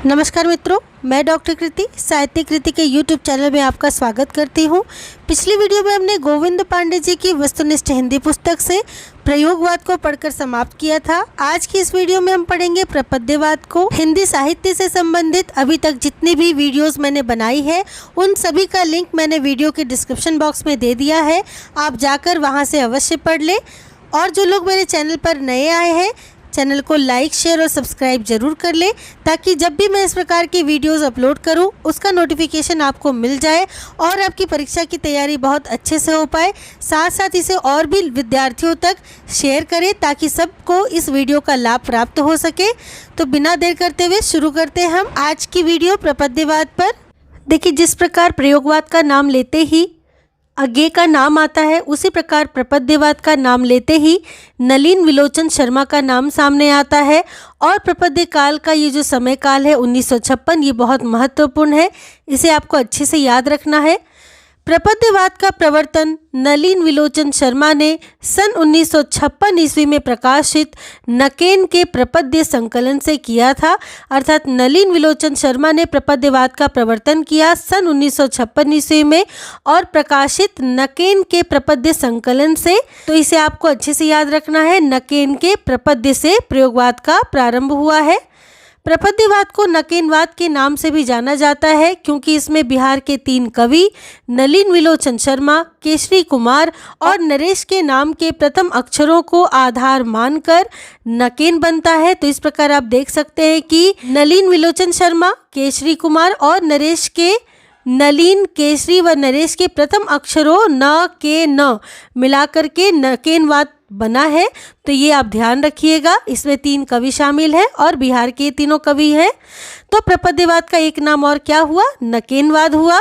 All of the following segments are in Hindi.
नमस्कार मित्रों, मैं डॉक्टर कृति साहित्य कृति के यूट्यूब चैनल में आपका स्वागत करती हूं। पिछली वीडियो में हमने गोविंद पांडे जी की वस्तुनिष्ठ हिंदी पुस्तक से प्रयोगवाद को पढ़कर समाप्त किया था। आज की इस वीडियो में हम पढ़ेंगे प्रपद्यवाद को। हिंदी साहित्य से संबंधित अभी तक जितनी भी वीडियोस मैंने बनाई है उन सभी का लिंक मैंने वीडियो के डिस्क्रिप्शन बॉक्स में दे दिया है, आप जाकर वहाँ से अवश्य पढ़ लें। और जो लोग मेरे चैनल पर नए आए हैं, चैनल को लाइक, शेयर और सब्सक्राइब जरूर कर लें ताकि जब भी मैं इस प्रकार की वीडियोस अपलोड करूं उसका नोटिफिकेशन आपको मिल जाए और आपकी परीक्षा की तैयारी बहुत अच्छे से हो पाए। साथ साथ इसे और भी विद्यार्थियों तक शेयर करें ताकि सबको इस वीडियो का लाभ प्राप्त हो सके। तो बिना देर करते हुए शुरू करते हैं हम आज की वीडियो प्रपद्यवाद पर। देखिए, जिस प्रकार प्रयोगवाद का नाम लेते ही अज्ञे का नाम आता है, उसी प्रकार प्रपद्यवाद का नाम लेते ही नलिन विलोचन शर्मा का नाम सामने आता है। और प्रपद्य काल का ये जो समय काल है 1956, ये बहुत महत्वपूर्ण है, इसे आपको अच्छे से याद रखना है। प्रपद्यवाद का प्रवर्तन नलिन विलोचन शर्मा ने सन 1956 ईस्वी में प्रकाशित नकेन के प्रपद्य संकलन से किया था। अर्थात नलिन विलोचन शर्मा ने प्रपद्यवाद का प्रवर्तन किया सन 1956 ईस्वी में और प्रकाशित नकेन के प्रपद्य संकलन से। तो इसे आपको अच्छे से याद रखना है, नकेन के प्रपद्य से प्रयोगवाद का प्रारंभ हुआ है। प्रपद्यवाद को नकेनवाद के नाम से भी जाना जाता है क्योंकि इसमें बिहार के 3 कवि नलिन विलोचन शर्मा, केशरी कुमार और नरेश के नाम के प्रथम अक्षरों को आधार मानकर नकेन बनता है। तो इस प्रकार आप देख सकते हैं कि नलिन विलोचन शर्मा, केशरी कुमार और नरेश के नलिन, केसरी व नरेश के प्रथम अक्षरों न के न मिलाकर के नकेनवाद बना है। तो ये आप ध्यान रखिएगा, इसमें 3 कवि शामिल हैं और बिहार के 3 कवि हैं। तो प्रपद्यवाद का एक नाम और क्या हुआ? नकेनवाद हुआ।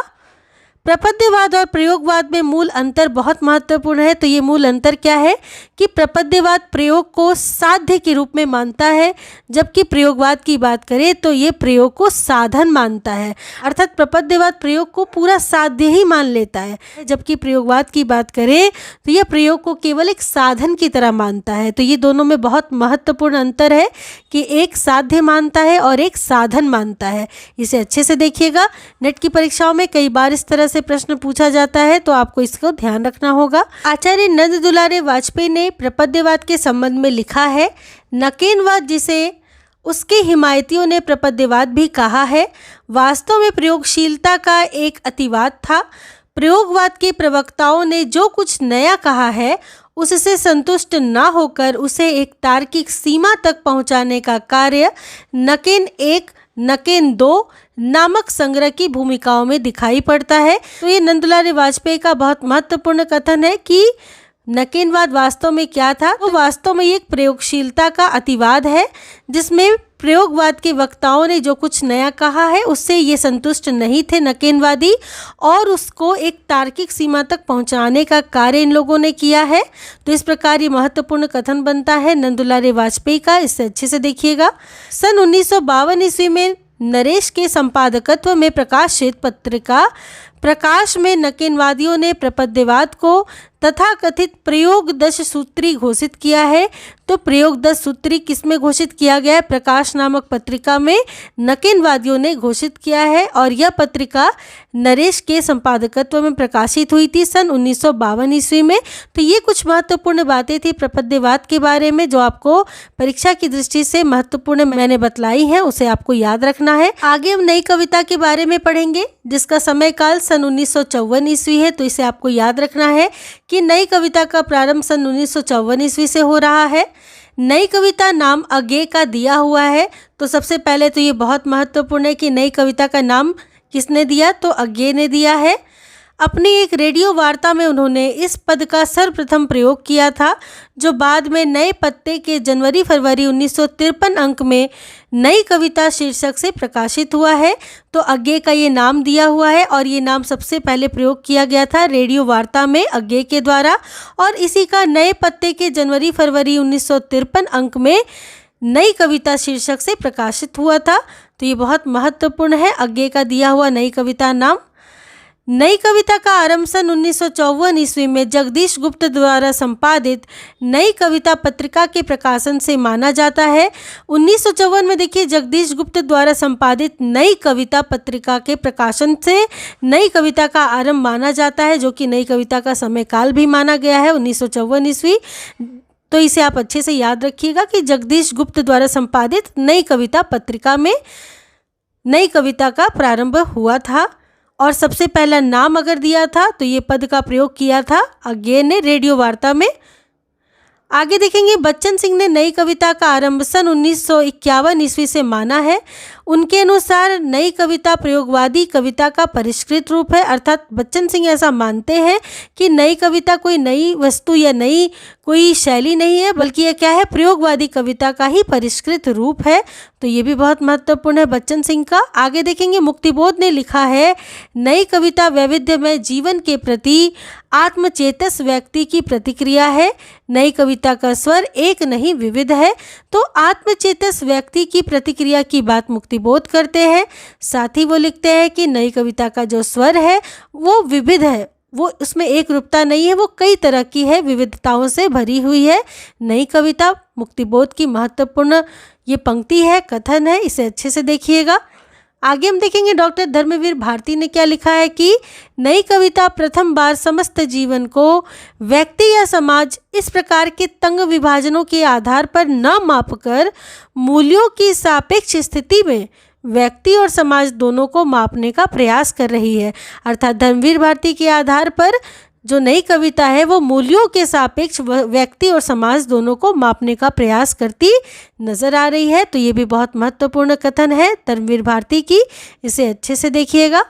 प्रपद्यवाद और प्रयोगवाद में मूल अंतर बहुत महत्वपूर्ण है। तो ये मूल अंतर क्या है कि प्रपद्यवाद प्रयोग को साध्य के रूप में मानता है, जबकि प्रयोगवाद की बात करें तो ये प्रयोग को साधन मानता है। अर्थात प्रपद्यवाद प्रयोग को पूरा साध्य ही मान लेता है, जबकि प्रयोगवाद की बात करें तो यह प्रयोग को केवल एक साधन की तरह मानता है। तो ये दोनों में बहुत महत्वपूर्ण अंतर है कि एक साध्य मानता है और एक साधन मानता है। इसे अच्छे से देखिएगा, नेट की परीक्षाओं में कई बार इस तरह से प्रश्न पूछा जाता है, तो आपको इसको ध्यान रखना होगा। आचार्य नंद दुलारे वाजपेयी ने प्रपद्यवाद के संबंध में लिखा है, नकेनवाद जिसे उसके हिमायतियों ने प्रपद्यवाद भी कहा है, वास्तव में प्रयोगशीलता का एक अतिवाद था। प्रयोगवाद के प्रवक्ताओं ने जो कुछ नया कहा है उससे संतुष्ट न होकर उसे एक तार्किक सीमा तक पहुंचाने का कार्य नकेन 1, नकेन 2 नामक संग्रह की भूमिकाओं में दिखाई पड़ता है। तो ये नंद दुलारे वाजपेयी का बहुत महत्वपूर्ण कथन है कि नकेनवाद वास्तव में क्या था। तो वास्तव में ये एक प्रयोगशीलता का अतिवाद है जिसमें प्रयोगवाद के वक्ताओं ने जो कुछ नया कहा है उससे ये संतुष्ट नहीं थे नकेनवादी, और उसको एक तार्किक सीमा तक पहुंचाने का कार्य इन लोगों ने किया है। तो इस प्रकार ये महत्वपूर्ण कथन बनता है नंद दुलारे वाजपेयी का। इससे अच्छे से देखिएगा, सन 1952 ईस्वी में नरेश के संपादकत्व में प्रकाशित पत्रिका प्रकाश में नकेनवादियों ने प्रपद्यवाद को तथाकथित प्रयोग 10 सूत्री घोषित किया है। तो प्रयोग 10 सूत्री किसमें घोषित किया गया है? प्रकाश नामक पत्रिका में नकेनवादियों ने घोषित किया है और यह पत्रिका नरेश के संपादकत्व में प्रकाशित हुई थी सन 1952 ईस्वी में। तो ये कुछ महत्वपूर्ण बातें थी प्रपद्यवाद के बारे में जो आपको परीक्षा की दृष्टि से महत्वपूर्ण मैंने बतलाई है, उसे आपको याद रखना है। आगे हम नई कविता के बारे में पढ़ेंगे जिसका समय काल सन 1954 ईस्वी है। तो इसे आपको याद रखना है कि नई कविता का प्रारंभ सन 1954 ईस्वी से हो रहा है। नई कविता नाम अज्ञे का दिया हुआ है। तो सबसे पहले तो ये बहुत महत्वपूर्ण है कि नई कविता का नाम किसने दिया? तो अज्ञे ने दिया है। अपनी एक रेडियो वार्ता में उन्होंने इस पद का सर्वप्रथम प्रयोग किया था जो बाद में नए पत्ते के जनवरी-फरवरी 1953 अंक में नई कविता शीर्षक से प्रकाशित हुआ है। तो अज्ञे का ये नाम दिया हुआ है और ये नाम सबसे पहले प्रयोग किया गया था रेडियो वार्ता में अज्ञे के द्वारा, और इसी का नए पत्ते के जनवरी-फरवरी 1953 अंक में नई कविता शीर्षक से प्रकाशित हुआ था। तो ये बहुत महत्वपूर्ण है, अज्ञे का दिया हुआ नई कविता नाम। नई कविता का आरंभ सन 1954 ईस्वी में जगदीश गुप्त द्वारा संपादित नई कविता पत्रिका के प्रकाशन से माना जाता है। 1954 में देखिए जगदीश गुप्त द्वारा संपादित नई कविता पत्रिका के प्रकाशन से नई कविता का आरंभ माना जाता है, जो कि नई कविता का समय काल भी माना गया है 1954 ईस्वी। तो इसे आप अच्छे से याद रखिएगा कि जगदीश गुप्त द्वारा संपादित नई कविता पत्रिका में नई कविता का प्रारंभ हुआ था। और सबसे पहला नाम अगर दिया था तो ये पद का प्रयोग किया था अज्ञेय ने रेडियो वार्ता में। आगे देखेंगे बच्चन सिंह ने नई कविता का आरंभ सन 1951 ईस्वी से माना है। उनके अनुसार नई कविता प्रयोगवादी कविता का परिष्कृत रूप है, अर्थात बच्चन सिंह ऐसा मानते हैं कि नई कविता कोई नई वस्तु या नई कोई शैली नहीं है, बल्कि यह क्या है, प्रयोगवादी कविता का ही परिष्कृत रूप है। तो ये भी बहुत महत्वपूर्ण है बच्चन सिंह का। आगे देखेंगे मुक्तिबोध ने लिखा है नई कविता वैविध्यमय जीवन के प्रति आत्मचेतस व्यक्ति की प्रतिक्रिया है। नई कविता का स्वर एक नहीं विविध है। तो आत्मचेतस व्यक्ति की प्रतिक्रिया की बात मुक्तिबोध करते हैं। साथ ही वो लिखते हैं कि नई कविता का जो स्वर है वो विविध है, वो उसमें एक रूपता नहीं है, वो कई तरह की है, विविधताओं से भरी हुई है नई कविता। मुक्तिबोध की महत्वपूर्ण ये पंक्ति है, कथन है, इसे अच्छे से देखिएगा। आगे हम देखेंगे डॉक्टर धर्मवीर भारती ने क्या लिखा है कि नई कविता प्रथम बार समस्त जीवन को व्यक्ति या समाज इस प्रकार के तंग विभाजनों के आधार पर न मापकर मूल्यों की सापेक्ष स्थिति में व्यक्ति और समाज दोनों को मापने का प्रयास कर रही है। अर्थात धर्मवीर भारती के आधार पर जो नई कविता है वो मूल्यों के सापेक्ष व्यक्ति और समाज दोनों को मापने का प्रयास करती नजर आ रही है। तो ये भी बहुत महत्वपूर्ण कथन है धर्मवीर भारती की, इसे अच्छे से देखिएगा।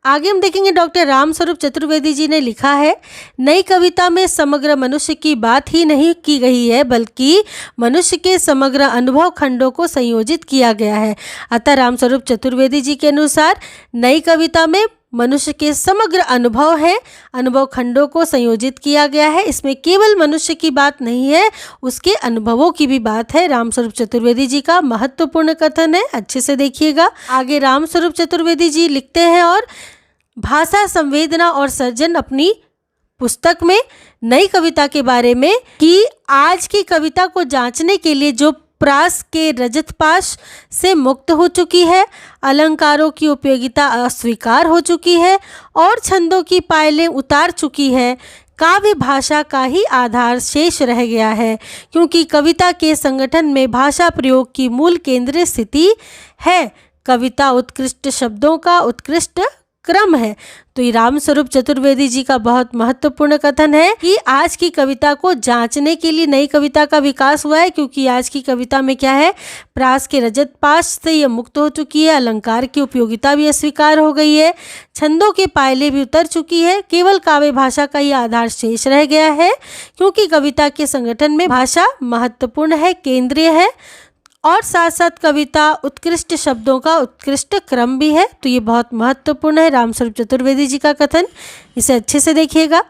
आगे हम देखेंगे डॉक्टर रामस्वरूप चतुर्वेदी जी ने लिखा है नई कविता में समग्र मनुष्य की बात ही नहीं की गई है, बल्कि मनुष्य के समग्र अनुभव खंडों को संयोजित किया गया है। अतः रामस्वरूप चतुर्वेदी जी के अनुसार नई कविता में मनुष्य के समग्र अनुभव है, अनुभव खंडों को संयोजित किया गया है। इसमें केवल मनुष्य की बात नहीं है, उसके अनुभवों की भी बात है। रामस्वरूप चतुर्वेदी जी का महत्वपूर्ण कथन है, अच्छे से देखिएगा। आगे रामस्वरूप चतुर्वेदी जी लिखते हैं और भाषा संवेदना और सर्जन अपनी पुस्तक में नई कविता के बारे में कि आज की कविता को जांचने के लिए जो प्रास के रजतपाश से मुक्त हो चुकी है, अलंकारों की उपयोगिता अस्वीकार हो चुकी है और छंदों की पायलें उतार चुकी है, काव्य भाषा का ही आधार शेष रह गया है, क्योंकि कविता के संगठन में भाषा प्रयोग की मूल केंद्रीय स्थिति है। कविता उत्कृष्ट शब्दों का उत्कृष्ट क्रम है। तो ये रामस्वरूप चतुर्वेदी जी का बहुत महत्वपूर्ण कथन है कि आज की कविता को जांचने के लिए नई कविता का विकास हुआ है, क्योंकि आज की कविता में क्या है, प्रास के रजतपाश से यह मुक्त हो चुकी है, अलंकार की उपयोगिता भी अस्वीकार हो गई है, छंदों के पायले भी उतर चुकी है, केवल काव्य भाषा का ही आधार शेष रह गया है, क्योंकि कविता के संगठन में भाषा महत्वपूर्ण है, केंद्रीय है और साथ साथ कविता उत्कृष्ट शब्दों का उत्कृष्ट क्रम भी है। तो ये बहुत महत्वपूर्ण है रामस्वरूप चतुर्वेदी जी का कथन, इसे अच्छे से देखिएगा।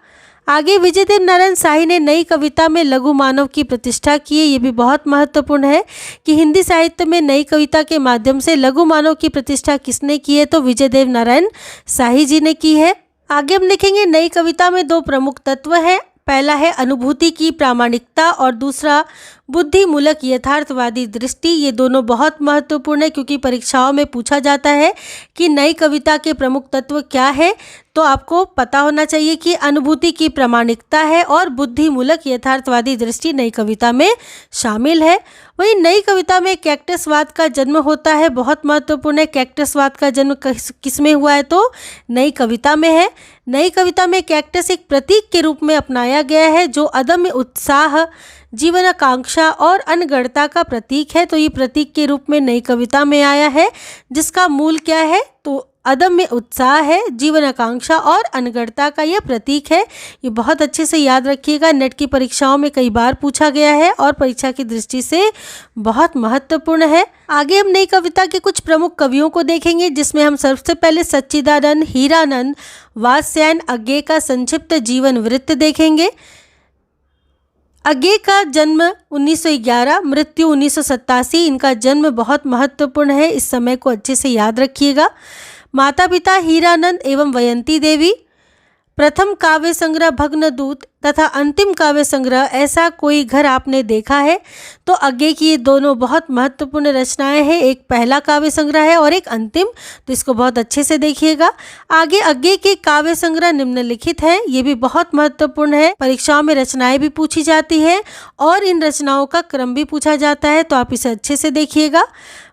आगे विजयदेव नारायण शाही ने नई कविता में लघु मानव की प्रतिष्ठा की है। ये भी बहुत महत्वपूर्ण है कि हिंदी साहित्य में नई कविता के माध्यम से लघु मानव की प्रतिष्ठा किसने की है, तो विजयदेव नारायण शाही जी ने की है। आगे हम देखेंगे नई कविता में दो प्रमुख तत्व हैं, पहला है अनुभूति की प्रामाणिकता और दूसरा बुद्धिमूलक यथार्थवादी दृष्टि। ये दोनों बहुत महत्वपूर्ण है, क्योंकि परीक्षाओं में पूछा जाता है कि नई कविता के प्रमुख तत्व क्या है, तो आपको पता होना चाहिए कि अनुभूति की प्रामाणिकता है और बुद्धिमूलक यथार्थवादी दृष्टि नई कविता में शामिल है। वहीं नई कविता में कैक्टसवाद का जन्म होता है, बहुत महत्वपूर्ण है। कैक्टसवाद का जन्म किस में हुआ है, तो नई कविता में है। नई कविता में कैक्टस एक प्रतीक के रूप में अपनाया गया है, जो अदम्य उत्साह, जीवन आकांक्षा और अनगढ़ता का प्रतीक है। तो ये प्रतीक के रूप में नई कविता में आया है, जिसका मूल क्या है, तो अदम्य उत्साह है, जीवन आकांक्षा और अनगढ़ता का यह प्रतीक है। ये बहुत अच्छे से याद रखिएगा, नेट की परीक्षाओं में कई बार पूछा गया है और परीक्षा की दृष्टि से बहुत महत्वपूर्ण है। आगे हम नई कविता के कुछ प्रमुख कवियों को देखेंगे, जिसमें हम सबसे पहले सच्चिदानंद, हीरानंद, वात्स्यायन, अज्ञेय का संक्षिप्त जीवन वृत्त देखेंगे। अज्ञेय का जन्म 1911, मृत्यु 1987। इनका जन्म बहुत महत्वपूर्ण है, इस समय को अच्छे से याद रखिएगा। माता पिता हीरानंद एवं वयंती देवी, प्रथम काव्य संग्रह भग्नदूत तथा अंतिम काव्य संग्रह ऐसा कोई घर आपने देखा है। तो आगे की ये दोनों बहुत महत्वपूर्ण रचनाएं हैं, एक पहला काव्य संग्रह है और एक अंतिम, तो इसको बहुत अच्छे से देखिएगा। आगे के काव्य संग्रह निम्नलिखित हैं, ये भी बहुत महत्वपूर्ण है, परीक्षाओं में रचनाएं भी पूछी जाती है और इन रचनाओं का क्रम भी पूछा जाता है, तो आप इसे अच्छे से देखिएगा।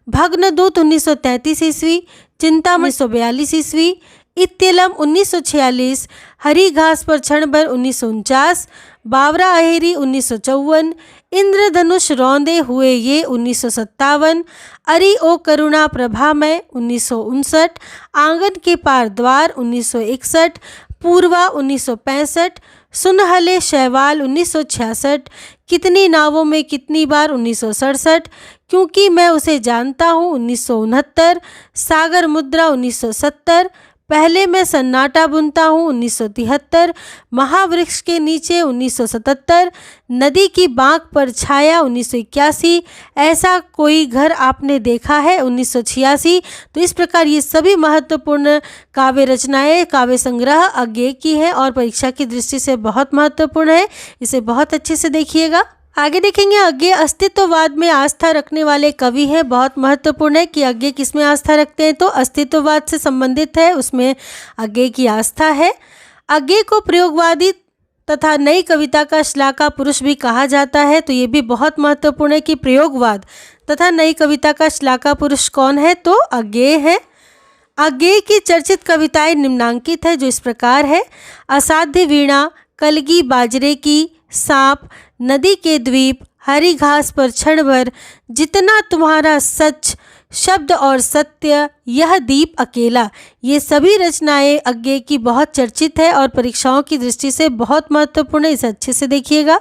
भग्नदूत 1933 ईस्वी, चिंतामणि 1942 ईस्वी, इत्यलम 1946, हरी घास पर क्षण भर 1949, बावरा अहेरी 1954, इंद्रधनुष रौंदे हुए ये 1957, अरि ओ करुणा प्रभामय 1959, आंगन के पार द्वार 1961, पूर्वा 1965, सुनहले शैवाल 1966, कितनी नावों में कितनी बार 1967, क्योंकि मैं उसे जानता हूँ 1969, सागर मुद्रा 1970, पहले मैं सन्नाटा बुनता हूँ 1973, महावृक्ष के नीचे 1977, नदी की बांक पर छाया 1981, ऐसा कोई घर आपने देखा है 1986। तो इस प्रकार ये सभी महत्वपूर्ण काव्य रचनाएं, काव्य संग्रह आगे की है और परीक्षा की दृष्टि से बहुत महत्वपूर्ण है, इसे बहुत अच्छे से देखिएगा। आगे देखेंगे आगे अस्तित्ववाद में आस्था रखने वाले कवि हैं, बहुत महत्वपूर्ण है कि आगे किस में आस्था रखते हैं, तो अस्तित्ववाद से संबंधित है, उसमें आगे की आस्था है। आगे को प्रयोगवादी तथा नई कविता का श्लाघा पुरुष भी कहा जाता है, तो ये भी बहुत महत्वपूर्ण है कि प्रयोगवाद तथा नई कविता का श्लाघा पुरुष कौन है, तो आगे है। आगे की चर्चित कविताएं निम्नांकित है, जो इस प्रकार है। असाध्य वीणा, कलगी बाजरे की, सांप, नदी के द्वीप, हरी घास पर क्षण भर, जितना तुम्हारा सच, शब्द और सत्य, यह दीप अकेला, ये सभी रचनाएं आगे की बहुत चर्चित है और परीक्षाओं की दृष्टि से बहुत महत्वपूर्ण है, इसे अच्छे से देखिएगा।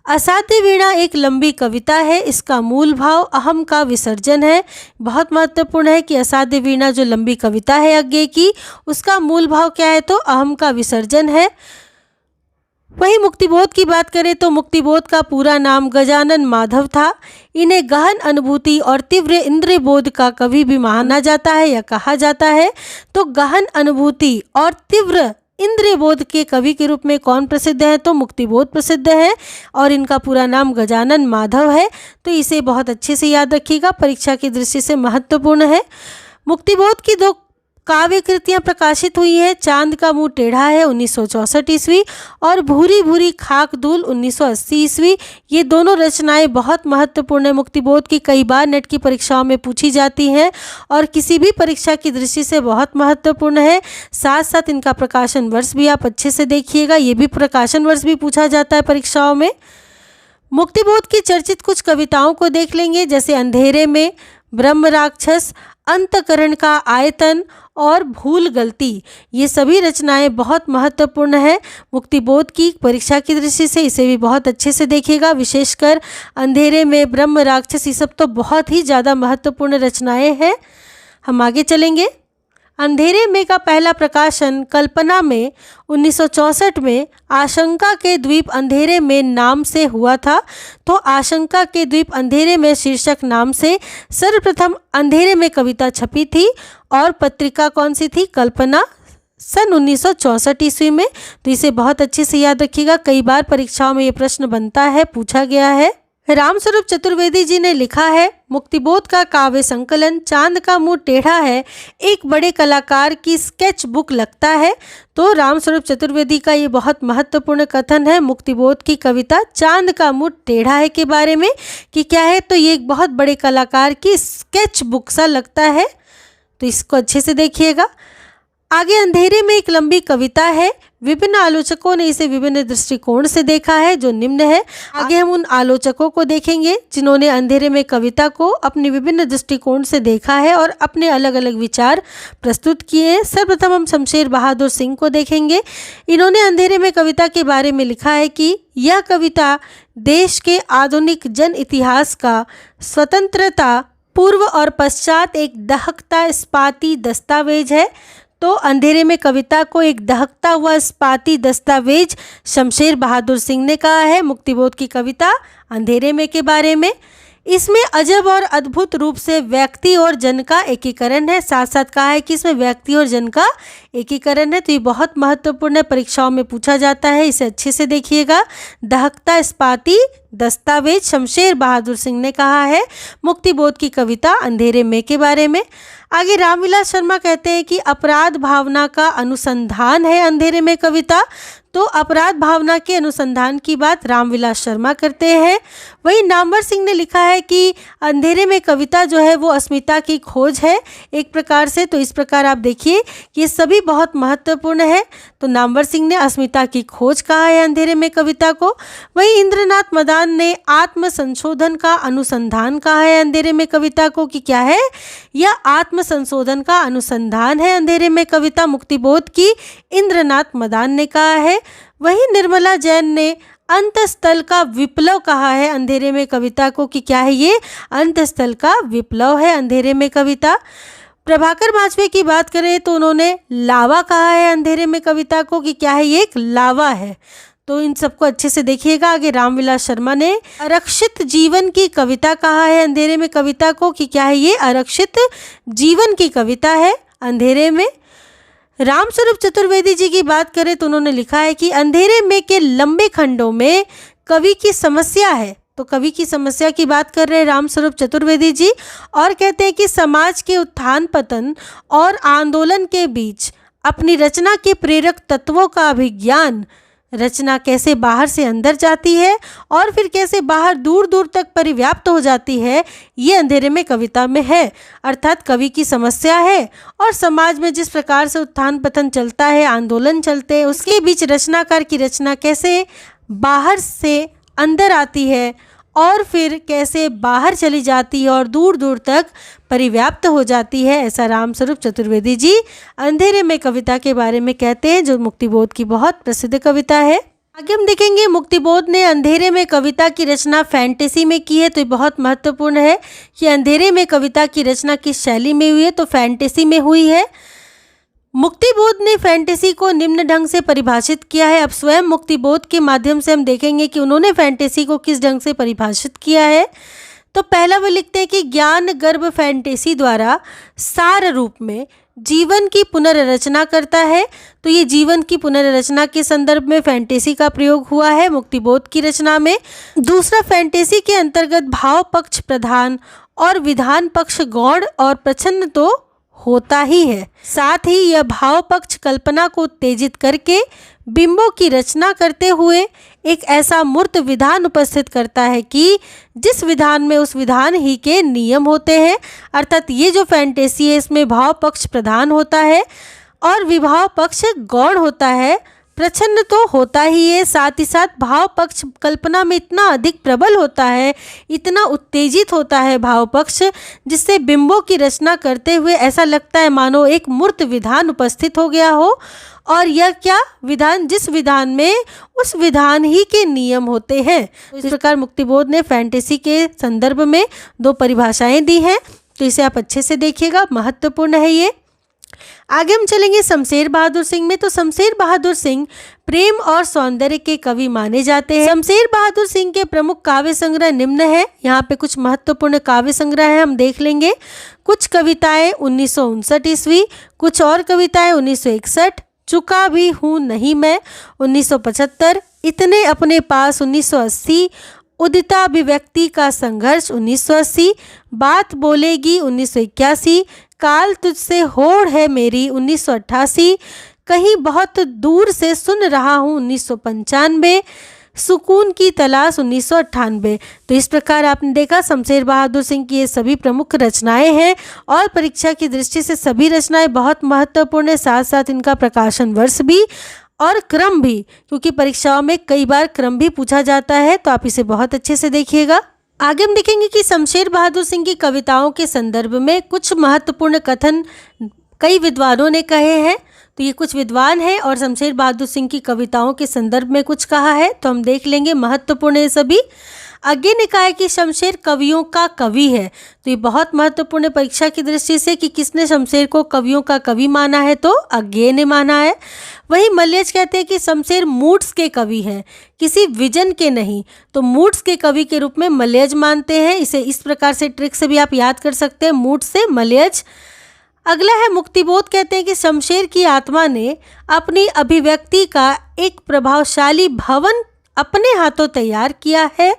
असाध्य वीणा एक लंबी कविता है, इसका मूल भाव अहम का विसर्जन है। बहुत महत्वपूर्ण है कि असाध्य वीणा जो लंबी कविता है आगे की, उसका मूल भाव क्या है, तो अहम का विसर्जन है। वहीं मुक्तिबोध की बात करें तो मुक्तिबोध का पूरा नाम गजानन माधव था। इन्हें गहन अनुभूति और तीव्र इंद्रिय बोध का कवि भी माना जाता है या कहा जाता है। तो गहन अनुभूति और तीव्र इंद्रिय बोध के कवि के रूप में कौन प्रसिद्ध है, तो मुक्तिबोध प्रसिद्ध है और इनका पूरा नाम गजानन माधव है। तो इसे बहुत अच्छे से याद रखिएगा, परीक्षा की दृष्टि से महत्वपूर्ण है। मुक्तिबोध की दो काव्य कृतियाँ प्रकाशित हुई हैं। चांद का मुंह टेढ़ा है 1964 ईस्वी और भूरी भूरी खाक धूल 1980 ईस्वी। ये दोनों रचनाएं बहुत महत्वपूर्ण है, मुक्तिबोध की कई बार नेट की परीक्षाओं में पूछी जाती हैं और किसी भी परीक्षा की दृष्टि से बहुत महत्वपूर्ण है। साथ साथ इनका प्रकाशन वर्ष भी आप अच्छे से देखिएगा, ये भी प्रकाशन वर्ष भी पूछा जाता है परीक्षाओं में। मुक्तिबोध की चर्चित कुछ कविताओं को देख लेंगे, जैसे अंधेरे में, ब्रह्म राक्षस, अंतकरण का आयतन और भूल गलती। ये सभी रचनाएं बहुत महत्वपूर्ण है मुक्तिबोध की परीक्षा की दृष्टि से, इसे भी बहुत अच्छे से देखिएगा। विशेषकर अंधेरे में, ब्रह्म राक्षस, ये सब तो बहुत ही ज़्यादा महत्वपूर्ण रचनाएं हैं। हम आगे चलेंगे। अंधेरे में का पहला प्रकाशन कल्पना में 1964 में आशंका के द्वीप अंधेरे में नाम से हुआ था। तो आशंका के द्वीप अंधेरे में शीर्षक नाम से सर्वप्रथम अंधेरे में कविता छपी थी और पत्रिका कौन सी थी, कल्पना, सन 1964 ईस्वी में। तो इसे बहुत अच्छे से याद रखिएगा, कई बार परीक्षाओं में ये प्रश्न बनता है, पूछा गया है। रामस्वरूप चतुर्वेदी जी ने लिखा है, मुक्तिबोध का काव्य संकलन चांद का मुंह टेढ़ा है एक बड़े कलाकार की स्केच बुक लगता है। तो रामस्वरूप चतुर्वेदी का ये बहुत महत्वपूर्ण कथन है मुक्तिबोध की कविता चांद का मुंह टेढ़ा है के बारे में कि क्या है, तो ये एक बहुत बड़े कलाकार की स्केच बुक सा लगता है। तो इसको अच्छे से देखिएगा। आगे अंधेरे में एक लंबी कविता है, विभिन्न आलोचकों ने इसे विभिन्न दृष्टिकोण से देखा है, जो निम्न है। आगे हम उन आलोचकों को देखेंगे जिन्होंने अंधेरे में कविता को अपने विभिन्न दृष्टिकोण से देखा है और अपने अलग अलग विचार प्रस्तुत किए हैं। सर्वप्रथम हम शमशेर बहादुर सिंह को देखेंगे। इन्होंने अंधेरे में कविता के बारे में लिखा है कि यह कविता देश के आधुनिक जन इतिहास का स्वतंत्रता पूर्व और पश्चात एक दहकता इस्पाती दस्तावेज है। तो अंधेरे में कविता को एक दहकता हुआ इस्पाती दस्तावेज शमशेर बहादुर सिंह ने कहा है मुक्तिबोध की कविता अंधेरे में के बारे में। इसमें अजब और अद्भुत रूप से व्यक्ति और जन का एकीकरण है। साथ साथ कहा है कि इसमें व्यक्ति और जन का एकीकरण है। तो ये बहुत महत्वपूर्ण है, परीक्षाओं में पूछा जाता है, इसे अच्छे से देखिएगा। दहकता इस्पाती दस्तावेज शमशेर बहादुर सिंह ने कहा है। मुक्तिबोध की कविता अंधेरे में के बारे में। आगे रामविलास शर्मा कहते हैं कि अपराध भावना का अनुसंधान है अंधेरे में कविता। तो अपराध भावना के अनुसंधान की बात रामविलास शर्मा करते हैं। वहीं नामवर सिंह ने लिखा है कि अंधेरे में कविता जो है वो अस्मिता की खोज है एक प्रकार से। तो इस प्रकार आप देखिए ये सभी बहुत महत्वपूर्ण है। तो नामवर सिंह ने अस्मिता की खोज कहा है अंधेरे में कविता को। वहीं इंद्रनाथ मदान ने आत्म संशोधन का अनुसंधान कहा है अंधेरे में कविता को कि क्या है, यह आत्म संशोधन का अनुसंधान है अंधेरे में कविता मुक्तिबोध की, इंद्रनाथ मदान ने कहा है। वहीं निर्मला जैन ने अंतस्थल का विप्लव कहा है अंधेरे में कविता को कि क्या है, ये अंतस्थल का विप्लव है अंधेरे में कविता। प्रभाकर बाजपेयी की बात करें तो उन्होंने लावा कहा है अंधेरे में कविता को कि क्या है, ये एक लावा है। तो इन सबको अच्छे से देखिएगा। आगे रामविलास शर्मा ने आरक्षित जीवन की कविता कहा है अंधेरे में कविता को कि क्या है, ये आरक्षित जीवन की कविता है अंधेरे में। रामस्वरूप चतुर्वेदी जी की बात करें तो उन्होंने लिखा है कि अंधेरे में के लंबे खंडों में कवि की समस्या है। तो कवि की समस्या की बात कर रहे हैं रामस्वरूप चतुर्वेदी जी और कहते हैं कि समाज के उत्थान पतन और आंदोलन के बीच अपनी रचना के प्रेरक तत्वों का अभिज्ञान, रचना कैसे बाहर से अंदर जाती है और फिर कैसे बाहर दूर दूर तक परिव्याप्त हो जाती है, ये अंधेरे में कविता में है। अर्थात कवि की समस्या है और समाज में जिस प्रकार से उत्थान पतन चलता है, आंदोलन चलते हैं, उसके बीच रचनाकार की रचना कैसे बाहर से अंदर आती है और फिर कैसे बाहर चली जाती है और दूर दूर तक परिव्याप्त हो जाती है। ऐसा रामस्वरूप चतुर्वेदी जी अंधेरे में कविता के बारे में कहते हैं, जो मुक्तिबोध की बहुत प्रसिद्ध कविता है। आगे हम देखेंगे मुक्तिबोध ने अंधेरे में कविता की रचना फैंटेसी में की है। तो ये बहुत महत्वपूर्ण है कि अंधेरे में कविता की रचना किस शैली में हुई है, तो फैंटेसी में हुई है। मुक्तिबोध ने फैंटेसी को निम्न ढंग से परिभाषित किया है। अब स्वयं मुक्तिबोध के माध्यम से हम देखेंगे कि उन्होंने फैंटेसी को किस ढंग से परिभाषित किया है। तो पहला वो लिखते हैं कि ज्ञान गर्भ फैंटेसी द्वारा सार रूप में जीवन की पुनर्रचना करता है। तो ये जीवन की पुनर्रचना के संदर्भ में फैंटेसी का प्रयोग हुआ है मुक्तिबोध की रचना में। दूसरा, फैंटेसी के अंतर्गत भाव पक्ष प्रधान और विधान पक्ष गौण और प्रच्छन्न तो होता ही है, साथ ही यह भाव पक्ष कल्पना को उत्तेजित करके बिंबों की रचना करते हुए एक ऐसा मूर्त विधान उपस्थित करता है कि जिस विधान में उस विधान ही के नियम होते हैं। अर्थात ये जो फैंटेसी है इसमें भाव पक्ष प्रधान होता है और विभाव पक्ष गौण होता है, प्रच्छन्न तो होता ही है, साथ ही साथ भाव पक्ष कल्पना में इतना अधिक प्रबल होता है, इतना उत्तेजित होता है भाव पक्ष, जिससे बिंबों की रचना करते हुए ऐसा लगता है मानो एक मूर्त विधान उपस्थित हो गया हो। और यह क्या विधान, जिस विधान में उस विधान ही के नियम होते हैं। तो इस प्रकार मुक्तिबोध ने फैंटेसी के संदर्भ में दो परिभाषाएं दी हैं। तो इसे आप अच्छे से देखिएगा, महत्वपूर्ण है ये। आगे हम चलेंगे शमशेर बहादुर सिंह में। तो शमशेर बहादुर सिंह प्रेम और सौंदर्य के कवि माने जाते हैं। शमशेर बहादुर सिंह के प्रमुख काव्य संग्रह निम्न है। यहाँ पे कुछ महत्वपूर्ण काव्य संग्रह है, हम देख लेंगे। कुछ कविताएं 1959 ईस्वी, कुछ और कविताएं 1961, चुका भी हूँ नहीं मैं 1975, इतने अपने पास 1980, उदिता अभिव्यक्ति का संघर्ष 1980, बात बोलेगी 1981, काल तुझसे होड़ है मेरी 1988, कहीं बहुत दूर से सुन रहा हूँ 1995, सुकून की तलाश 1998। तो इस प्रकार आपने देखा शमशेर बहादुर सिंह की ये सभी प्रमुख रचनाएं हैं और परीक्षा की दृष्टि से सभी रचनाएं बहुत महत्वपूर्ण है। साथ साथ इनका प्रकाशन वर्ष भी और क्रम भी, क्योंकि परीक्षाओं में कई बार क्रम भी पूछा जाता है। तो आप इसे बहुत अच्छे से देखिएगा। आगे हम देखेंगे कि शमशेर बहादुर सिंह की कविताओं के संदर्भ में कुछ महत्वपूर्ण कथन कई विद्वानों ने कहे हैं। तो ये कुछ विद्वान हैं और शमशेर बहादुर सिंह की कविताओं के संदर्भ में कुछ कहा है, तो हम देख लेंगे, महत्वपूर्ण है सभी। आगे ने कहा है कि शमशेर कवियों का कवि है। तो ये बहुत महत्वपूर्ण है परीक्षा की दृष्टि से कि किसने शमशेर को कवियों का कवि माना है, तो आगे ने माना है। वहीं मल्यज कहते हैं कि शमशेर मूड्स के कवि हैं, किसी विजन के नहीं। तो मूड्स के कवि के रूप में मल्यज मानते हैं। इसे इस प्रकार से ट्रिक से भी आप याद कर सकते हैं, मूड से मल्यज। अगला है मुक्तिबोध। कहते हैं कि शमशेर की आत्मा ने अपनी अभिव्यक्ति का एक प्रभावशाली भवन अपने हाथों तैयार किया है।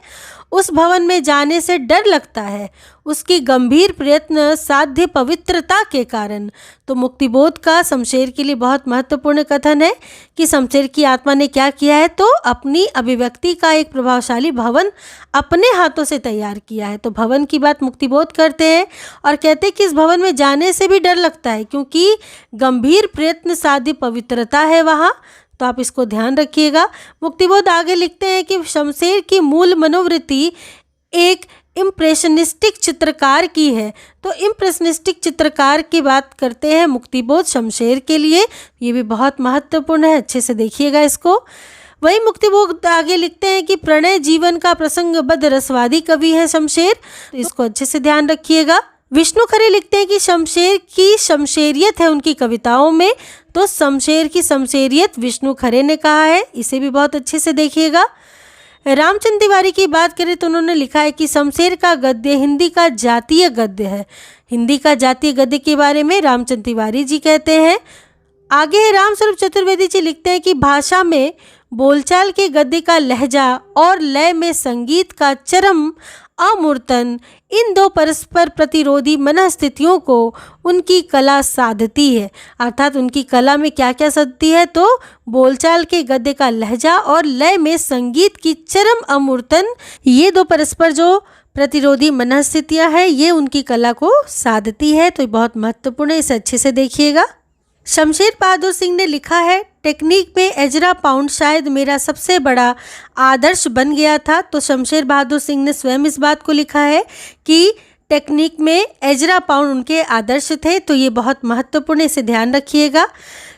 उस भवन में जाने से डर लगता है, उसकी गंभीर प्रयत्न साध्य पवित्रता के कारण। तो मुक्तिबोध का शमशेर के लिए बहुत महत्वपूर्ण कथन है कि शमशेर की आत्मा ने क्या किया है, तो अपनी अभिव्यक्ति का एक प्रभावशाली भवन अपने हाथों से तैयार किया है। तो भवन की बात मुक्तिबोध करते हैं और कहते हैं कि इस भवन में जाने से भी डर लगता है क्योंकि गंभीर प्रयत्न साध्य पवित्रता है वहाँ। तो आप इसको ध्यान रखिएगा। मुक्तिबोध आगे लिखते हैं कि शमशेर की मूल मनोवृत्ति एक इम्प्रेशनिस्टिक चित्रकार की है। तो इम्प्रेशनिस्टिक चित्रकार की बात करते हैं मुक्तिबोध शमशेर के लिए। ये भी बहुत महत्वपूर्ण है, अच्छे से देखिएगा इसको। वही मुक्तिबोध आगे लिखते हैं कि प्रणय जीवन का प्रसंगबद्ध रसवादी कवि है शमशेर। तो इसको अच्छे से ध्यान रखिएगा। विष्णु खरे लिखते हैं कि शमशेर की शमशेरियत है उनकी कविताओं में। तो शमशेर की शमशेरियत विष्णु खरे ने कहा है, इसे भी बहुत अच्छे से देखिएगा। रामचंद्र तिवारी की बात करें तो उन्होंने लिखा है कि शमशेर का गद्य हिंदी का जातीय गद्य है। हिंदी का जातीय गद्य के बारे में रामचंद्र तिवारी जी कहते हैं। आगे रामस्वरूप चतुर्वेदी जी लिखते हैं कि भाषा में बोलचाल के गद्य का लहजा और लय में संगीत का चरम अमूर्तन, इन दो परस्पर प्रतिरोधी मनस्थितियों को उनकी कला साधती है। अर्थात उनकी कला में क्या क्या साधती है, तो बोलचाल के गद्य का लहजा और लय में संगीत की चरम अमूर्तन, ये दो परस्पर जो प्रतिरोधी मनस्थितियाँ हैं ये उनकी कला को साधती है। तो ये बहुत महत्वपूर्ण है, इसे अच्छे से देखिएगा। शमशेर बहादुर सिंह ने लिखा है, टेक्निक में एजरा पाउंड शायद मेरा सबसे बड़ा आदर्श बन गया था। तो शमशेर बहादुर सिंह ने स्वयं इस बात को लिखा है कि टेक्निक में एजरा पाउंड उनके आदर्श थे। तो ये बहुत महत्वपूर्ण है, इसे ध्यान रखिएगा।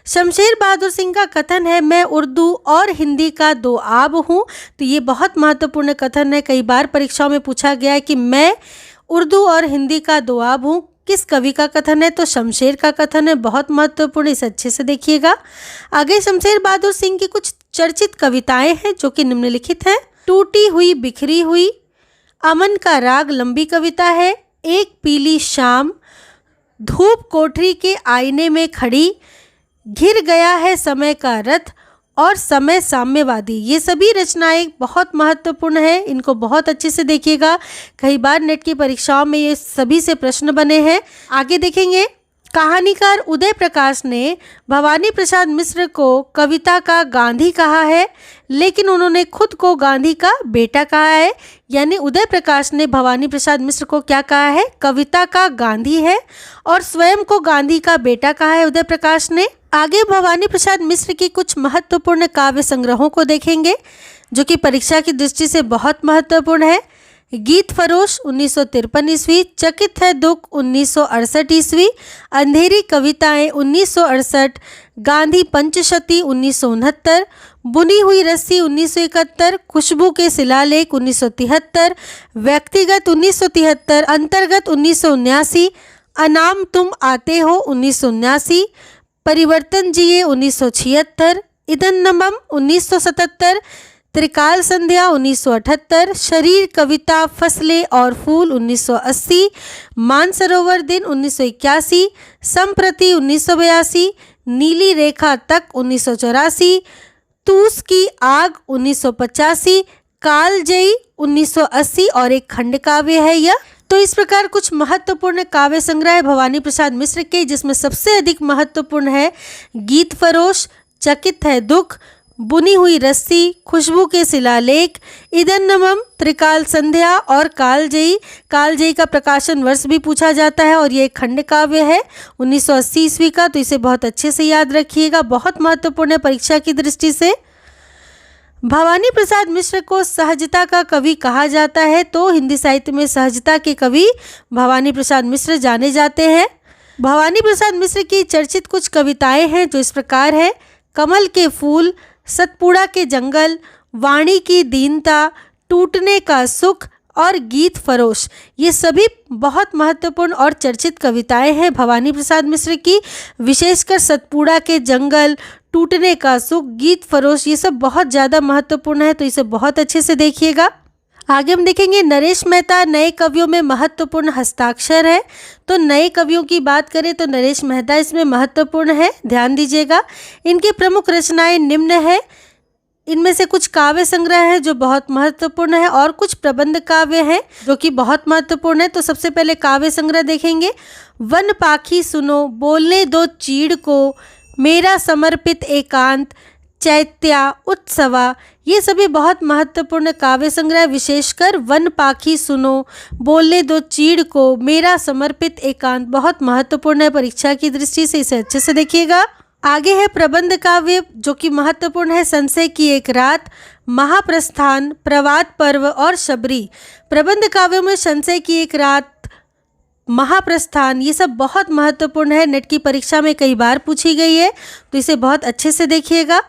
शमशेर बहादुर सिंह का कथन है, मैं उर्दू और हिंदी का दो आब हूँ। तो ये बहुत महत्वपूर्ण कथन है, कई बार परीक्षाओं में पूछा गया है कि मैं उर्दू और हिंदी का दो आब हूँ। किस कवि का कथन है, तो शमशेर का कथन है, बहुत महत्वपूर्ण, इसे अच्छे से देखिएगा। आगे शमशेर बहादुर सिंह की कुछ चर्चित कविताएं हैं जो कि निम्नलिखित हैं। टूटी हुई बिखरी हुई, अमन का राग लंबी कविता है, एक पीली शाम, धूप कोठरी के आईने में खड़ी, घिर गया है समय का रथ और समय साम्यवादी। ये सभी रचनाएं बहुत महत्वपूर्ण है, इनको बहुत अच्छे से देखिएगा। कई बार नेट की परीक्षाओं में ये सभी से प्रश्न बने हैं। आगे देखेंगे, कहानीकार उदय प्रकाश ने भवानी प्रसाद मिश्र को कविता का गांधी कहा है, लेकिन उन्होंने खुद को गांधी का बेटा कहा है। यानी उदय प्रकाश ने भवानी प्रसाद मिश्र को क्या कहा है, कविता का गांधी है, और स्वयं को गांधी का बेटा कहा है उदय प्रकाश ने। आगे भवानी प्रसाद मिश्र की कुछ महत्वपूर्ण काव्य संग्रहों को देखेंगे जो कि परीक्षा की दृष्टि से बहुत महत्वपूर्ण है। गीत फरोश 1953 ईस्वी, चकित है दुख 1968 ईस्वी, अंधेरी कविताएं 1968, गांधी पंचशती 1969, बुनी हुई रस्सी 1971, खुशबू के शिलालेख 1973, व्यक्तिगत 1973, अंतर्गत 1979, अनाम तुम आते हो 1979, परिवर्तन जिए 1976, इदन नमम 1977, त्रिकाल संध्या 1978, शरीर कविता फसलें और फूल 1980, मानसरोवर दिन 1981, संप्रति 1982, नीली रेखा तक 1984, तूस की आग 1985, कालजयी 1980 और एक खंड काव्य है यह। तो इस प्रकार कुछ महत्वपूर्ण काव्य संग्रह है भवानी प्रसाद मिश्र के, जिसमें सबसे अधिक महत्वपूर्ण है गीत फरोश, चकित है दुख, बुनी हुई रस्सी, खुशबू के शिलालेख, इदन नमम, त्रिकाल संध्या और कालजयी। कालजयी का प्रकाशन वर्ष भी पूछा जाता है और ये एक खंड काव्य है 1980 ईस्वी का। तो इसे बहुत अच्छे से याद रखिएगा, बहुत महत्वपूर्ण है परीक्षा की दृष्टि से। भवानी प्रसाद मिश्र को सहजता का कवि कहा जाता है। तो हिंदी साहित्य में सहजता के कवि भवानी प्रसाद मिश्र जाने जाते हैं। भवानी प्रसाद मिश्र की चर्चित कुछ कविताएं हैं जो इस प्रकार है, कमल के फूल, सतपुड़ा के जंगल, वाणी की दीनता, टूटने का सुख और गीत फरोश, ये सभी बहुत महत्वपूर्ण और चर्चित कविताएं हैं भवानी प्रसाद मिश्र की। विशेषकर सतपुड़ा के जंगल, टूटने का सुख, गीत फरोश, ये सब बहुत ज़्यादा महत्वपूर्ण है, तो इसे बहुत अच्छे से देखिएगा। आगे हम देखेंगे नरेश मेहता नए कवियों में महत्वपूर्ण हस्ताक्षर है। तो नए कवियों की बात करें तो नरेश मेहता इसमें महत्वपूर्ण है, ध्यान दीजिएगा। इनकी प्रमुख रचनाएं निम्न है। इनमें से कुछ काव्य संग्रह है जो बहुत महत्वपूर्ण है और कुछ प्रबंध काव्य हैं जो कि बहुत महत्वपूर्ण है। तो सबसे पहले काव्य संग्रह देखेंगे। वन पाखी सुनो, बोलने दो चीड़ को, मेरा समर्पित एकांत, चैत्या, उत्सवा, ये सभी बहुत महत्वपूर्ण काव्य संग्रह। विशेषकर वन पाखी सुनो, बोलने दो चीड़ को, मेरा समर्पित एकांत बहुत महत्वपूर्ण है परीक्षा की दृष्टि से, इसे अच्छे से देखिएगा। आगे है प्रबंध काव्य जो कि महत्वपूर्ण है। संशय की एक रात, महाप्रस्थान, प्रवाद पर्व और शबरी। प्रबंध काव्यों में संशय की एक रात, महाप्रस्थान, ये सब बहुत महत्वपूर्ण है, नेट की परीक्षा में कई बार पूछी गई है, तो इसे बहुत अच्छे से देखिएगा।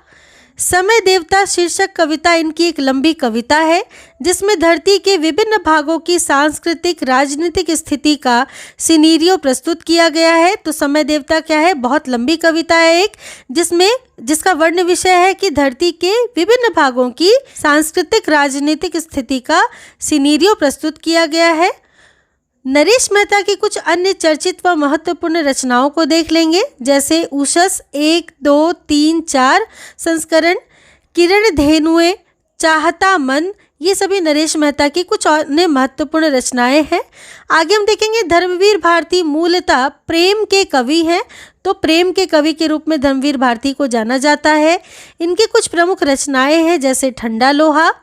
समय देवता शीर्षक कविता इनकी एक लंबी कविता है जिसमें धरती के विभिन्न भागों की सांस्कृतिक राजनीतिक स्थिति का सिनेरियो प्रस्तुत किया गया है। तो समय देवता क्या है, बहुत लंबी कविता है एक, जिसका वर्ण विषय है कि धरती के विभिन्न भागों की सांस्कृतिक राजनीतिक स्थिति का सिनेरियो प्रस्तुत किया गया है। नरेश मेहता की कुछ अन्य चर्चित व महत्वपूर्ण रचनाओं को देख लेंगे, जैसे उषस 1, 2, 3, 4 संस्करण, किरण धेनुए, चाहता मन, ये सभी नरेश मेहता की कुछ अन्य महत्वपूर्ण रचनाएं हैं। आगे हम देखेंगे धर्मवीर भारती मूलतः प्रेम के कवि हैं, तो प्रेम के कवि के रूप में धर्मवीर भारती को जाना जाता है। इनकी कुछ प्रमुख रचनाएं हैं जैसे ठंडा लोहा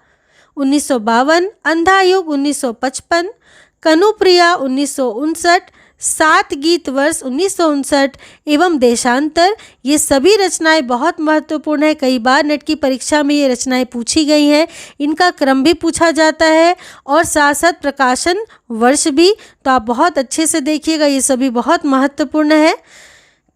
1952, अंधा युग 1955, कनुप्रिया 1959, 7 गीत वर्ष 1959 एवं देशांतर। ये सभी रचनाएं बहुत महत्वपूर्ण है, कई बार नेट की परीक्षा में ये रचनाएं पूछी गई हैं, इनका क्रम भी पूछा जाता है और साथ साथ प्रकाशन वर्ष भी, तो आप बहुत अच्छे से देखिएगा, ये सभी बहुत महत्वपूर्ण है।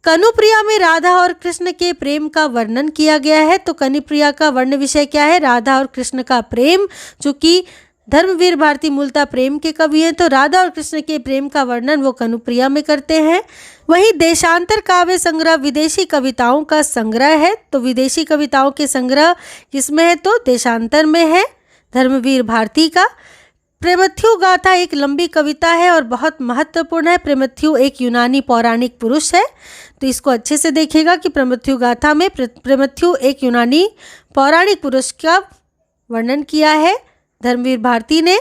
कनुप्रिया में राधा और कृष्ण के प्रेम का वर्णन किया गया है। तो कनुप्रिया का वर्ण विषय क्या है, राधा और कृष्ण का प्रेम, जो कि धर्मवीर भारती मूलतः प्रेम के कवि हैं, तो राधा और कृष्ण के प्रेम का वर्णन वो कनुप्रिया में करते हैं। वहीं देशांतर काव्य संग्रह विदेशी कविताओं का संग्रह है, तो विदेशी कविताओं के संग्रह किसमें है, तो देशांतर में है धर्मवीर भारती का। प्रेमथ्यु गाथा एक लंबी कविता है और बहुत महत्वपूर्ण है। प्रेमथ्यु एक यूनानी पौराणिक पुरुष है, तो इसको अच्छे से देखिएगा कि प्रेमथ्यु गाथा में प्रेमथ्यु एक यूनानी पौराणिक पुरुष का वर्णन किया है धर्मवीर भारती ने।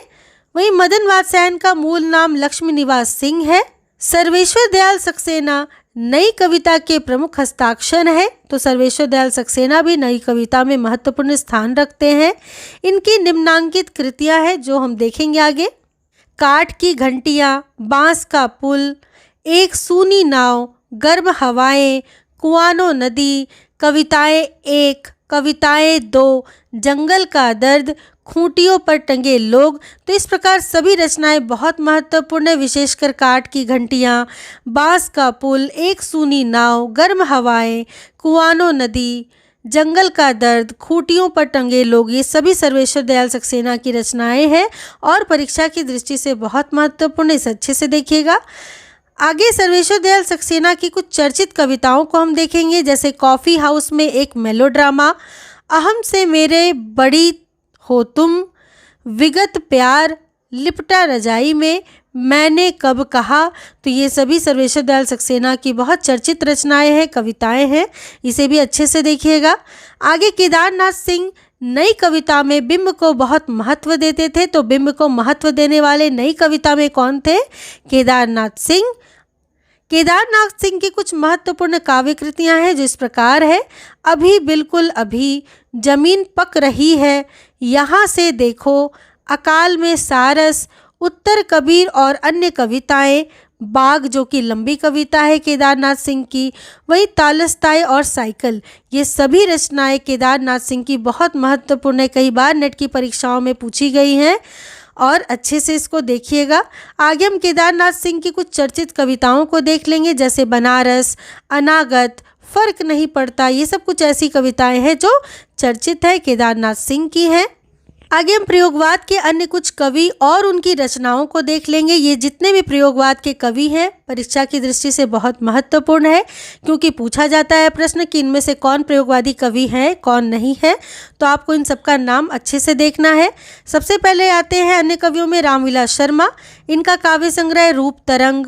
वहीं मदन वात्स्यायन का मूल नाम लक्ष्मी निवास सिंह है। सर्वेश्वर दयाल सक्सेना नई कविता के प्रमुख हस्ताक्षर हैं, तो सर्वेश्वर दयाल सक्सेना भी नई कविता में महत्वपूर्ण स्थान रखते हैं। इनकी निम्नांकित कृतियां हैं जो हम देखेंगे आगे। काठ की घंटियां, बांस का पुल, एक सूनी नाव, गर्म हवाएं, कुआनो नदी, कविताएं 1, कविताएं 2, जंगल का दर्द, खूंटियों पर टंगे लोग। तो इस प्रकार सभी रचनाएं बहुत महत्वपूर्ण है, विशेषकर काठ की घंटियां, बांस का पुल, एक सूनी नाव, गर्म हवाएं, कुआनो नदी, जंगल का दर्द, खूंटियों पर टंगे लोग, ये सभी सर्वेश्वर दयाल सक्सेना की रचनाएं हैं और परीक्षा की दृष्टि से बहुत महत्वपूर्ण, इसे अच्छे से देखिएगा। आगे सर्वेश्वर दयाल सक्सेना की कुछ चर्चित कविताओं को हम देखेंगे, जैसे कॉफ़ी हाउस में एक मेलोड्रामा, अहम से मेरे बड़ी हो तुम, विगत प्यार, लिपटा रजाई में, मैंने कब कहा। तो ये सभी सर्वेश्वर दयाल सक्सेना की बहुत चर्चित रचनाएं हैं, कविताएं हैं, इसे भी अच्छे से देखिएगा। आगे केदारनाथ सिंह नई कविता में बिंब को बहुत महत्व देते थे, तो बिंब को महत्व देने वाले नई कविता में कौन थे, केदारनाथ सिंह। केदारनाथ सिंह की कुछ महत्वपूर्ण काव्य कृतियाँ हैं जो इस प्रकार है। अभी बिल्कुल अभी, जमीन पक रही है, यहाँ से देखो, अकाल में सारस, उत्तर कबीर और अन्य कविताएं, बाग जो कि लंबी कविता है केदारनाथ सिंह की, वही तालस्ताय और साइकिल, ये सभी रचनाएं केदारनाथ सिंह की बहुत महत्वपूर्ण है, कई बार नेट की परीक्षाओं में पूछी गई हैं और अच्छे से इसको देखिएगा। आगे हम केदारनाथ सिंह की कुछ चर्चित कविताओं को देख लेंगे, जैसे बनारस, अनागत, फर्क नहीं पड़ता, ये सब कुछ ऐसी कविताएं हैं जो चर्चित है केदारनाथ सिंह की हैं। आगे हम प्रयोगवाद के अन्य कुछ कवि और उनकी रचनाओं को देख लेंगे। ये जितने भी प्रयोगवाद के कवि हैं परीक्षा की दृष्टि से बहुत महत्वपूर्ण है, क्योंकि पूछा जाता है प्रश्न कि इनमें से कौन प्रयोगवादी कवि हैं कौन नहीं है, तो आपको इन सबका नाम अच्छे से देखना है। सबसे पहले आते हैं अन्य कवियों में रामविलास शर्मा। इनका काव्य संग्रह रूप तरंग,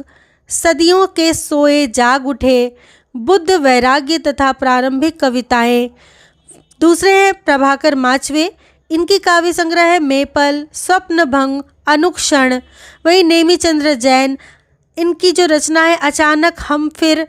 सदियों के सोए जाग उठे, बुद्ध वैराग्य तथा प्रारंभिक कविताएं। दूसरे हैं प्रभाकर माचवे। इनकी काव्य संग्रह है मेपल, स्वप्नभंग, अनुक्षण। वही नेमीचंद्र जैन, इनकी जो रचना है अचानक हम फिर,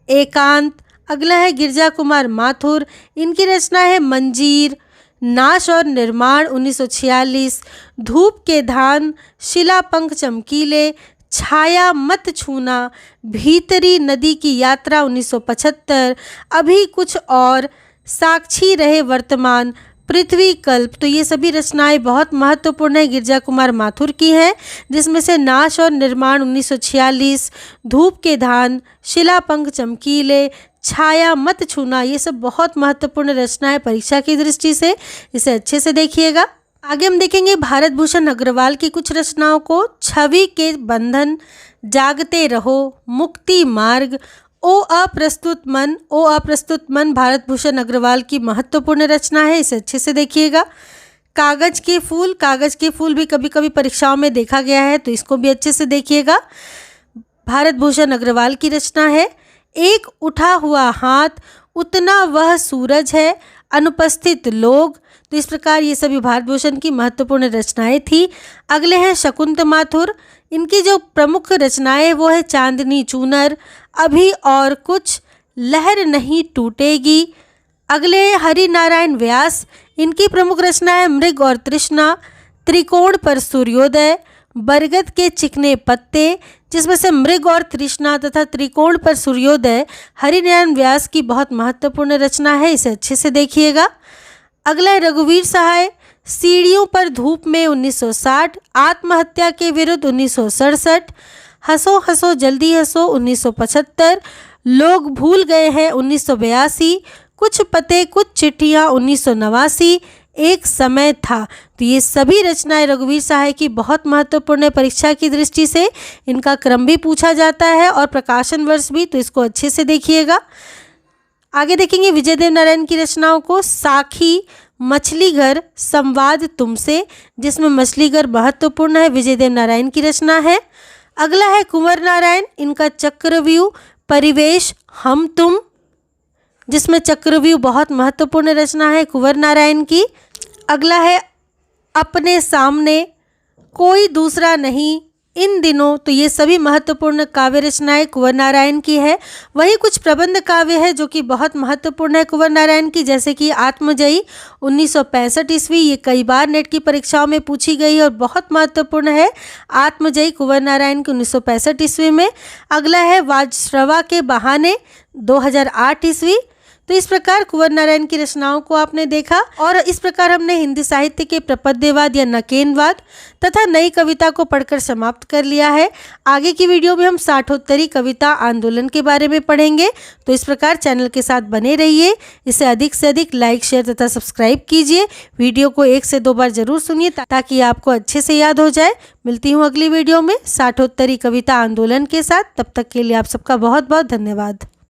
एकांत। अगला है गिरजा कुमार माथुर। इनकी रचना है मंजीर, नाश और निर्माण 1946, धूप के धान, शिलापंख चमकीले, छाया मत छूना, भीतरी नदी की यात्रा 1975, अभी कुछ और, साक्षी रहे वर्तमान, पृथ्वी कल्प। तो ये सभी रचनाएं बहुत महत्वपूर्ण है, गिरजा कुमार माथुर की हैं, जिसमें से नाश और निर्माण 1946, धूप के धान, शिलापंख चमकीले, छाया मत छूना, ये सब बहुत महत्वपूर्ण रचनाएं परीक्षा की दृष्टि से, इसे अच्छे से देखिएगा। आगे हम देखेंगे भारत भूषण अग्रवाल की कुछ रचनाओं को। छवि के बंधन, जागते रहो, मुक्ति मार्ग, ओ अप्रस्तुत मन भारत भूषण अग्रवाल की महत्वपूर्ण रचना है, इसे अच्छे से देखिएगा। कागज के फूल भी कभी कभी परीक्षाओं में देखा गया है, तो इसको भी अच्छे से देखिएगा। भारत भूषण अग्रवाल की रचना है। एक उठा हुआ हाथ, उतना वह सूरज है, अनुपस्थित लोग। तो इस प्रकार ये सभी भारत भूषण की महत्वपूर्ण रचनाएं थी। अगले हैं शकुंत माथुर। इनकी जो प्रमुख रचनाएं वो है चांदनी चूनर, अभी और कुछ, लहर नहीं टूटेगी। अगले हैं हरि नारायण व्यास। इनकी प्रमुख रचना है मृग और तृष्णा, त्रिकोण पर सूर्योदय, बरगद के चिकने पत्ते, जिसमें से मृग और तृष्णा तथा त्रिकोण पर सूर्योदय हरिनारायण व्यास की बहुत महत्वपूर्ण रचना है, इसे अच्छे से देखिएगा। अगला है रघुवीर सहाय। सीढ़ियों पर धूप में 1960, आत्महत्या के विरुद्ध 1967, हंसो हंसो जल्दी हंसो 1975, लोग भूल गए हैं 1982, कुछ पते कुछ चिट्ठियाँ 1989, एक समय था। तो ये सभी रचनाएं रघुवीर सहाय की बहुत महत्वपूर्ण है परीक्षा की दृष्टि से। इनका क्रम भी पूछा जाता है और प्रकाशन वर्ष भी, तो इसको अच्छे से देखिएगा। आगे देखेंगे विजय देव नारायण की रचनाओं को। साखी, मछलीघर, संवाद तुमसे, जिसमें मछलीघर महत्वपूर्ण है, विजय देव नारायण की रचना है। अगला है कुंवर नारायण। इनका चक्रव्यूह, परिवेश, हम तुम, जिसमें चक्रव्यूह बहुत महत्वपूर्ण रचना है कुंवर नारायण की। अगला है अपने सामने, कोई दूसरा नहीं, इन दिनों। तो ये सभी महत्वपूर्ण काव्य रचनाएं कुंवर नारायण की है। वही कुछ प्रबंध काव्य है जो कि बहुत महत्वपूर्ण है कुंवर नारायण की, जैसे कि आत्मजयी 1965 ईस्वी। ये कई बार नेट की परीक्षाओं में पूछी गई और बहुत महत्वपूर्ण है आत्मजयी कुंवर नारायण की 1965 ईस्वी में। अगला है वाजश्रवा के बहाने 2008 ईस्वी। तो इस प्रकार कुंवर नारायण की रचनाओं को आपने देखा, और इस प्रकार हमने हिंदी साहित्य के प्रपद्यवाद या नकेनवाद तथा नई कविता को पढ़कर समाप्त कर लिया है। आगे की वीडियो में हम साठोत्तरी कविता आंदोलन के बारे में पढ़ेंगे। तो इस प्रकार चैनल के साथ बने रहिए। इसे अधिक से अधिक लाइक, शेयर तथा सब्सक्राइब कीजिए। वीडियो को 1 से 2 बार जरूर सुनिए ताकि आपको अच्छे से याद हो जाए। मिलती हूँ अगली वीडियो में साठोत्तरी कविता आंदोलन के साथ। तब तक के लिए आप सबका बहुत बहुत धन्यवाद।